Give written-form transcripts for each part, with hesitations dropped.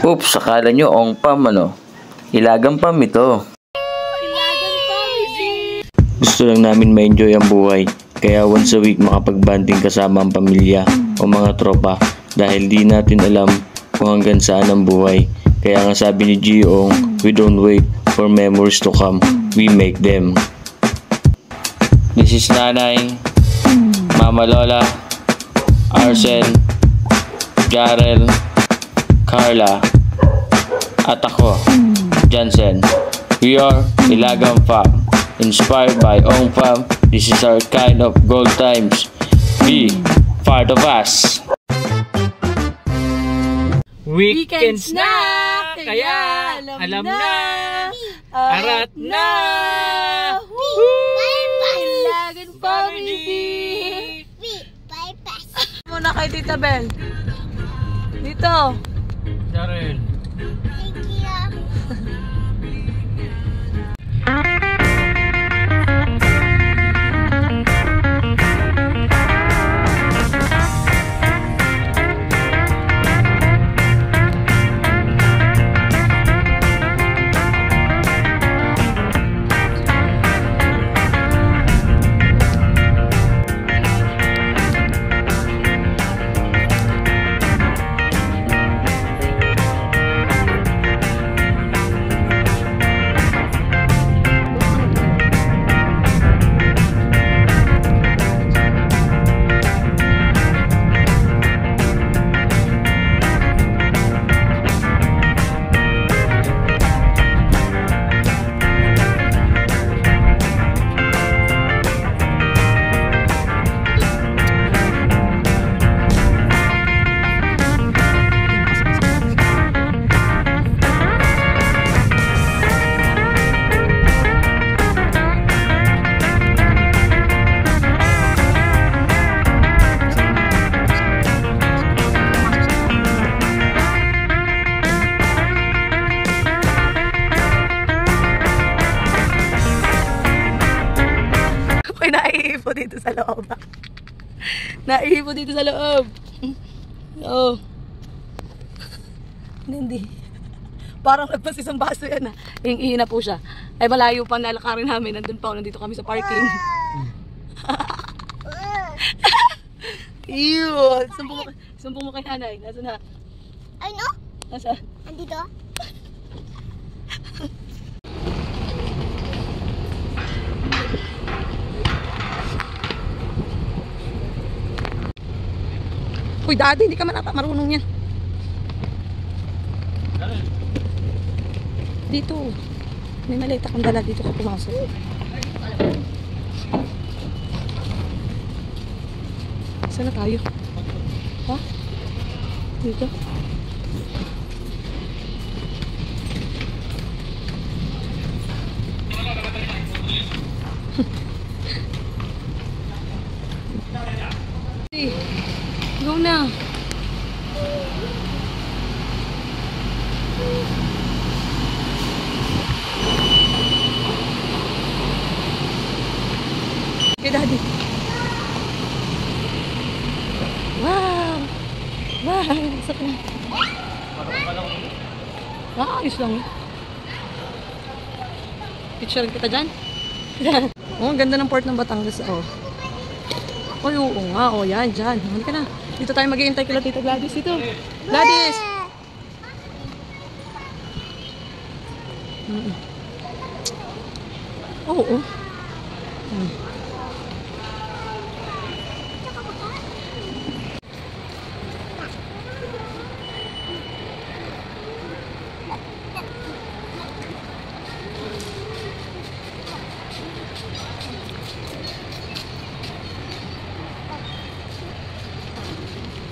Oops, akala nyo ong pam ano? Ilagang pam ito. Ilagang pam, G! Gusto lang namin ma-enjoy ang buhay. Kaya once a week makapag-banding kasama ang pamilya o mga tropa dahil di natin alam kung hanggang saan ang buhay. Kaya nga sabi ni Giong, we don't wait for memories to come, we make them. This is Nanay, Mama Lola, Arsen, Jarel, Carla, at ako, Jansen. We are Ilagang Fam, inspired by Ong Fam. This is our kind of gold times. Be part of us. Weekend snack! Kaya alam na! Arat na! Ilagang family! Muna kay Tita Bel. Dito. Jarel. Naiipo dito sa loob. Naiipo dito sa loob. Oh. Hindi. Parang nagpas isang baso yan. Iing na po siya. Ay malayo pa nalakarin namin. Nandun pa. Nandito kami sa parking. Ew. Sumbong mo kay nanay. Nasaan na? Ay no? Nasaan? Andito? Uy, daddy, hindi ka marunong yan. Dito. May maliit akong dala dito ka pumasok. Saan na tayo? Ha? Dito? Go na. Okay, daddy. Wow! Wow! Sakit na. Ayos lang eh. Picture kita dyan. Oh, ang ganda ng port ng Batangas. Oh. Oy, oo nga. Oh, yan, dyan. Halika na. Dito tayo mag-iintay kila Tita Gladys. Dito. Gladys! Oo.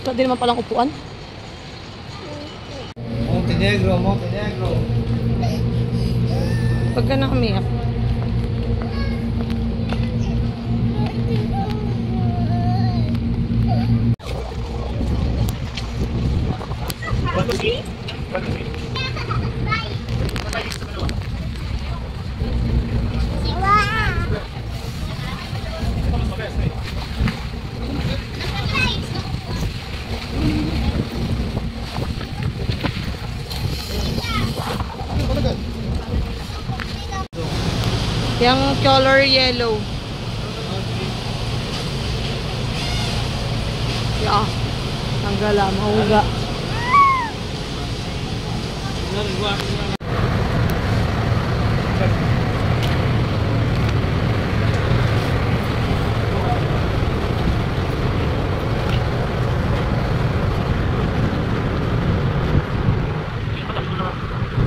Pwede naman palang upuan. Montenegro, Montenegro. Pag ka na umiyak. Yung color yellow. Yeah. Tanggala, mahuga.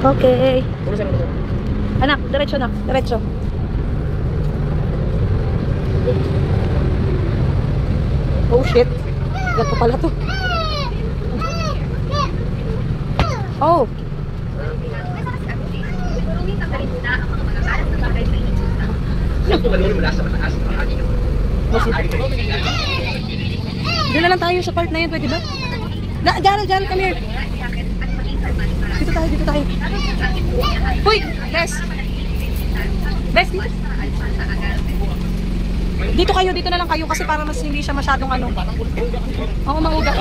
Okay. Anak, diretso na. Diretso. Oh shit. Gato pala to. Oh. Doon na lang tayo sa part na yun, pwede ba? Diyan, come here. Dito tayo. Uy, Bes! Bes, dito kayo, dito na lang kayo kasi para mas hindi siya masyadong ano. Oo, mauga.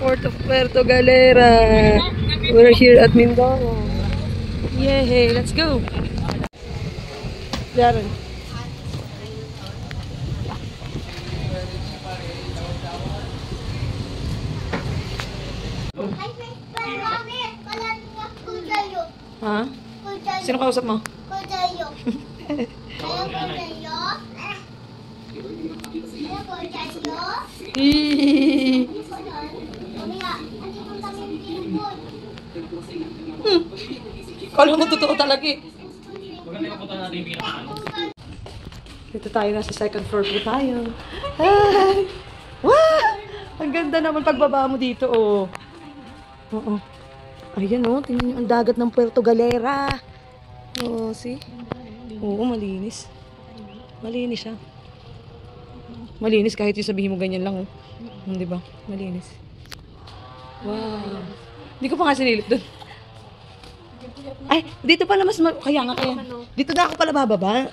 Port of Puerto Galera. We're here at Mindoro. Yay, let's go. Darren. Ha? Sino kausap mo? Kala mo totoo talaga eh. Dito tayo, nasa second floor po tayo. Hi! Wow! Ang ganda naman pagbaba mo dito, oh. Oo. Ayan, oh. Tingnan nyo ang dagat ng Puerto Galera. Oh, see? Oo, malinis. Malinis siya. Malinis kahit yung sabihin mo ganyan lang, oh. Di ba? Malinis. Wow. Hindi ko pa nga sinilip doon. Ay, dito pala mas kaya nga kaya. Dito na ako pala bababa.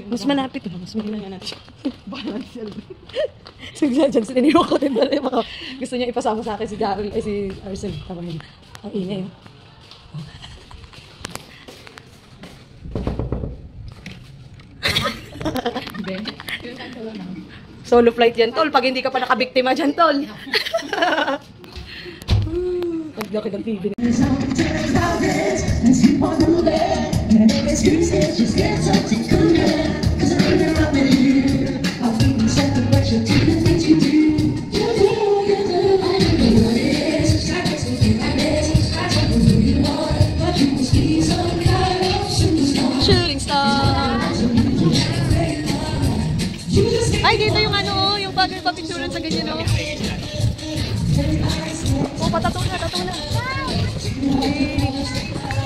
Mas malapit. Mas malapit. Baka natin siya. Sigla dyan, sininiwa ko din pala. Baka gusto niya ipasama sa akin si Daryl, ay si Arsen. Tama yun. Ang ingay. Solo flight yan, tol. Pag hindi ka pa nakabiktima dyan, tol. Ang laki ng TV. Shooting star. Ay, dito yung ano, yung bagay papicturan sa ganyan, oh. Oh, patato na.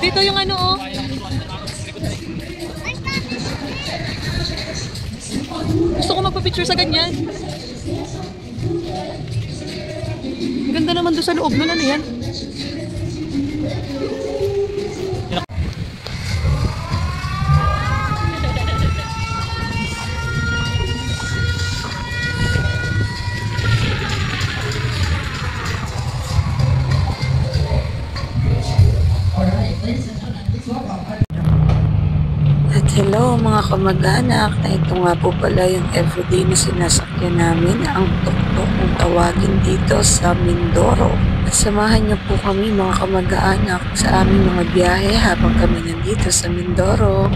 Dito yung ano, oh. Gusto ko magpa-picture sa ganyan. Ganda naman doon sa loob nun, ano yan? At hello mga kamag-anak, na ito nga po pala yung everyday na sinasakyan namin, ang tuktok kung tawagin dito sa Mindoro. At samahan niyo po kami mga kamag-anak sa aming mga biyahe habang kami nandito sa Mindoro.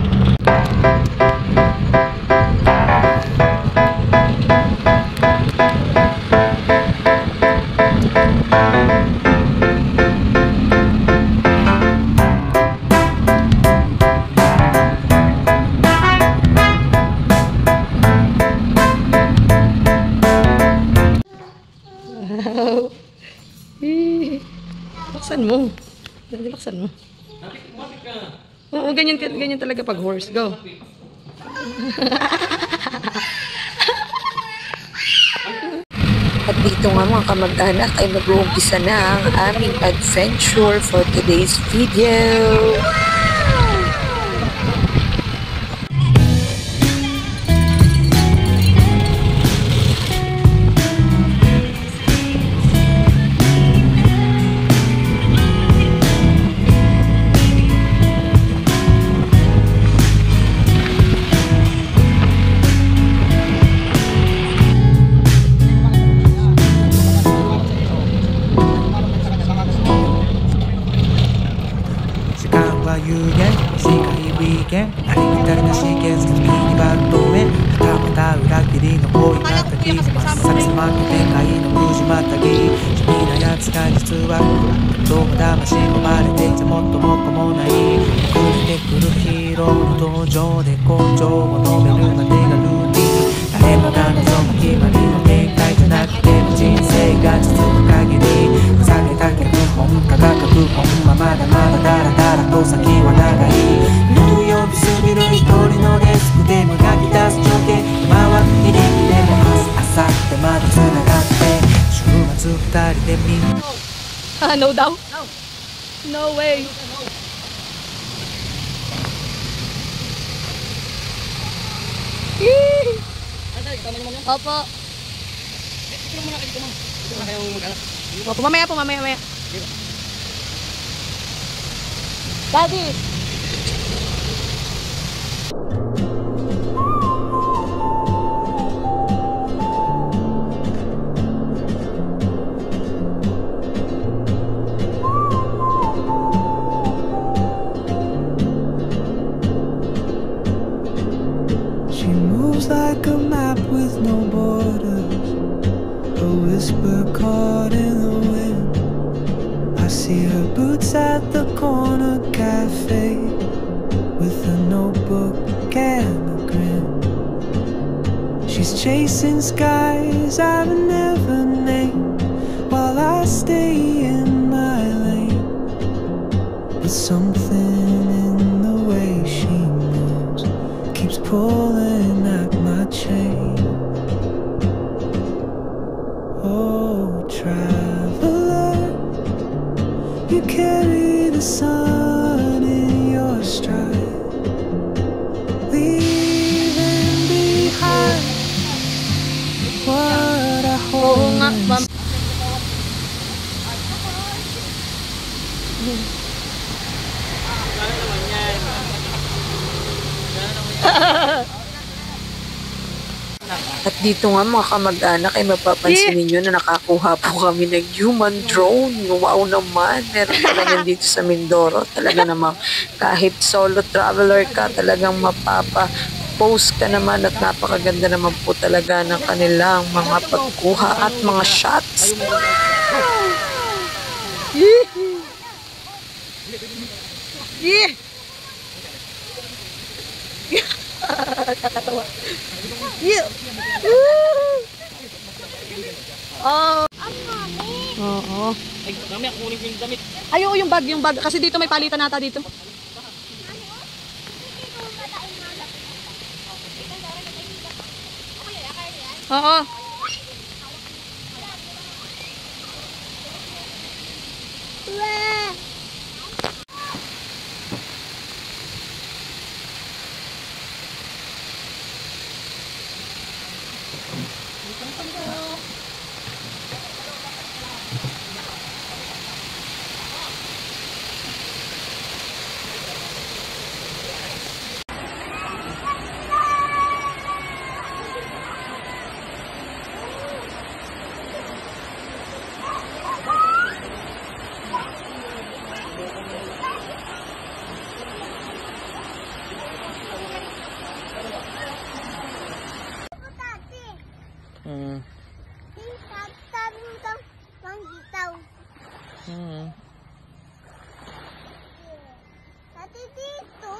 Laksan mo. Laksan mo. Oo, ganyan talaga pag horse. Go. dito nga mga kamag-anak ay mag-uumpisa na ang aming adventure for today's video.有限世界ウィーケンありきたりなシーケンス君にバッドへはたまた裏切りの恋がったき真っ先さまく展開の無事またぎ地味なやつが実はどうも騙し込まれていてもっともっともない遅れてくるヒーローの登場で根性を述べるまでがルーティン誰もが望む決まりの展開じゃなくても人生が続く限りふざけた脚本科学本はまだまだダラダラと先は長い無呼びすぎる一人のデスクでもがき出す情景回ってでも明日明後日までつながって週末二人でみんなNo daw? No way. Opo. Opo, mamaya. Daddy! She moves like a map with no borders, a whisper caught in the wind. I see her boots at the corner cafe with a notebook and a grin. She's chasing skies I've never named while I stay in my lane. But something in the way she moves keeps pulling at my chain. Oh, traveler, you carry the sun in your stride, leaving behind what I hold inside. At dito nga mga kamag-anak ay mapapansin ninyo na nakakuha po kami ng human drone. Wow naman, meron talaga dito sa Mindoro. Talaga namang kahit solo traveler ka, talagang mapapa-post ka naman at napakaganda naman po talaga ng kanilang mga pagkuha at mga shots. Kakatawa. Oh. Oo. Ay, mamaya kukunin ko yung damit. Ay, oo, yung bag. Kasi dito may palitan nata dito. Oo. Tati dito.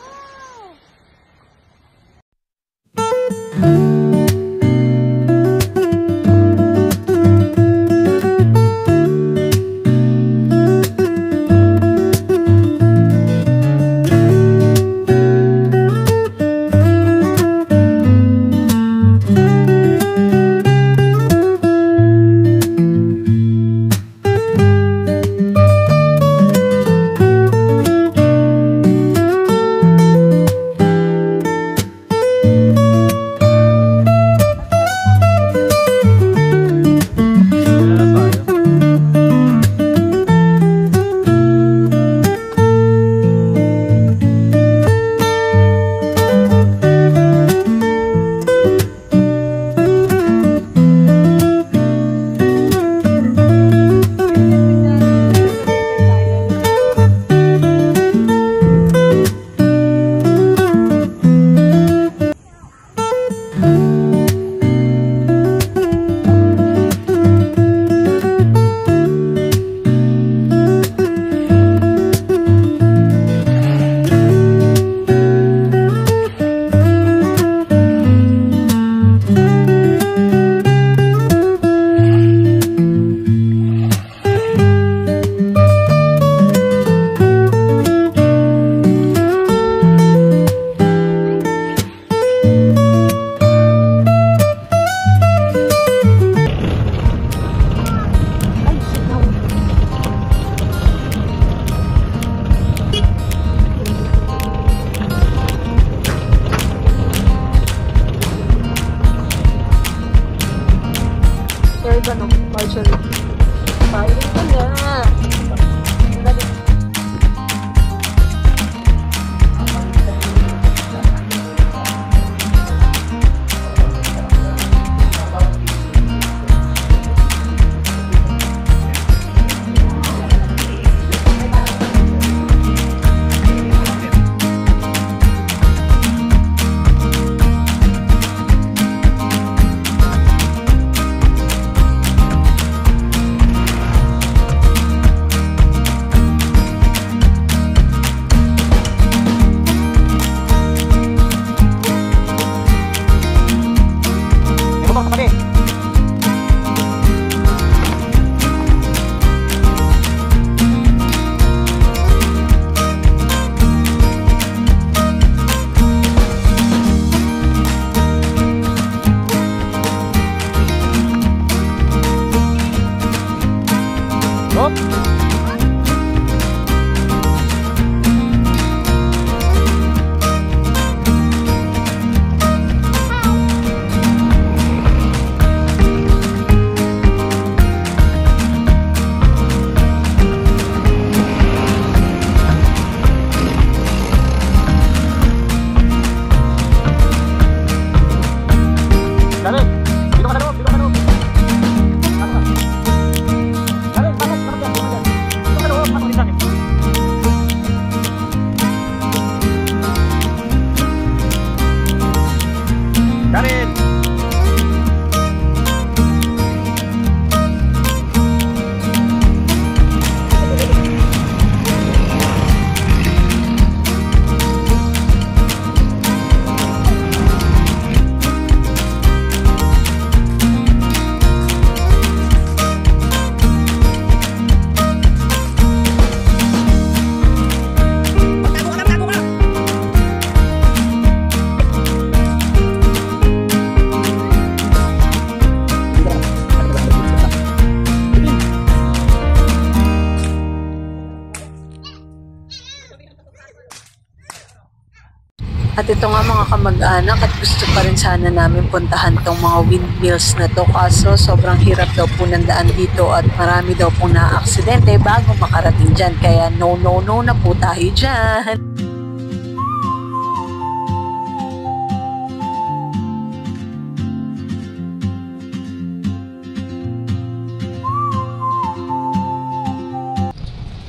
At ito nga mga kamag-anak, at gusto pa rin sana namin puntahan tong mga windmills na to, kaso sobrang hirap daw po ng daan dito at marami daw po na-aksidente bago makarating dyan. Kaya no na po tayo dyan.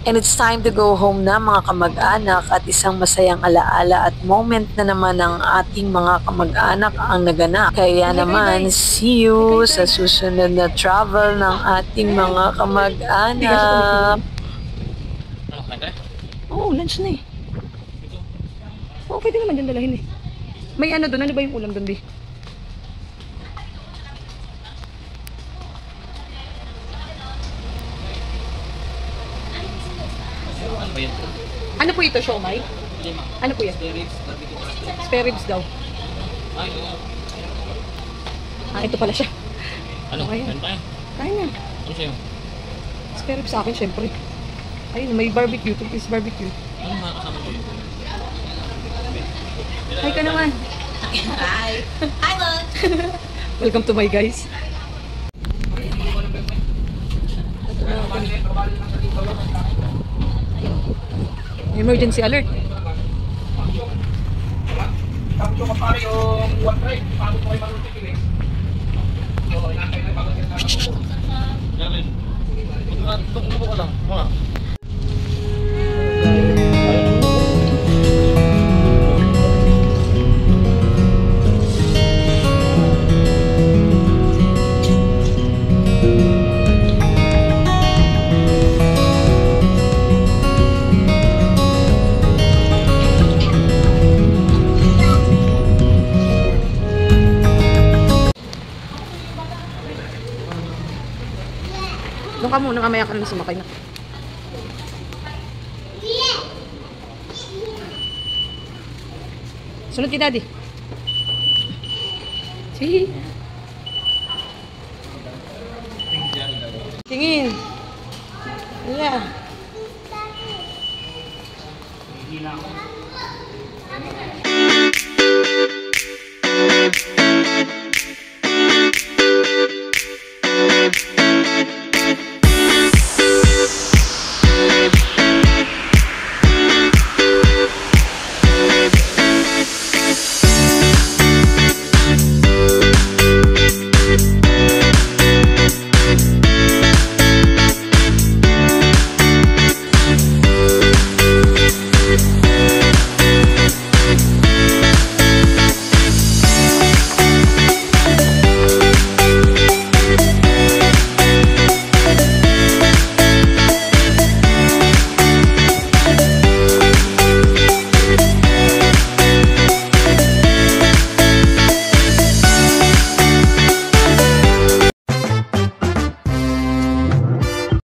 And it's time to go home na mga kamag-anak, at isang masayang alaala at moment na naman ng ating mga kamag-anak ang naganap. Kaya naman, see you sa susunod na travel ng ating mga kamag-anak. Oo, lunch na eh. Oo, pwede naman dyan dalahin eh. May ano doon? Ano ba yung ulam doon, Bi? Ano po ito, siomay? Ano po yan? Spare ribs daw. Ah, ito pala siya. Ano? Okay. Kain tayo? Kain na. Ano sa'yo? Spare ribs sa akin, syempre. Ayun, may barbecue. Ito is barbecue. Ano mga kasama ko yun? Hi ka naman. Hi. Hi, Mom. Welcome to my guys. Emergency alert. Tuko ko lang. Mga. Doon ka muna, mamaya ka na sumakay na. Sunod kay Daddy. Sige. Tingin. Yeah.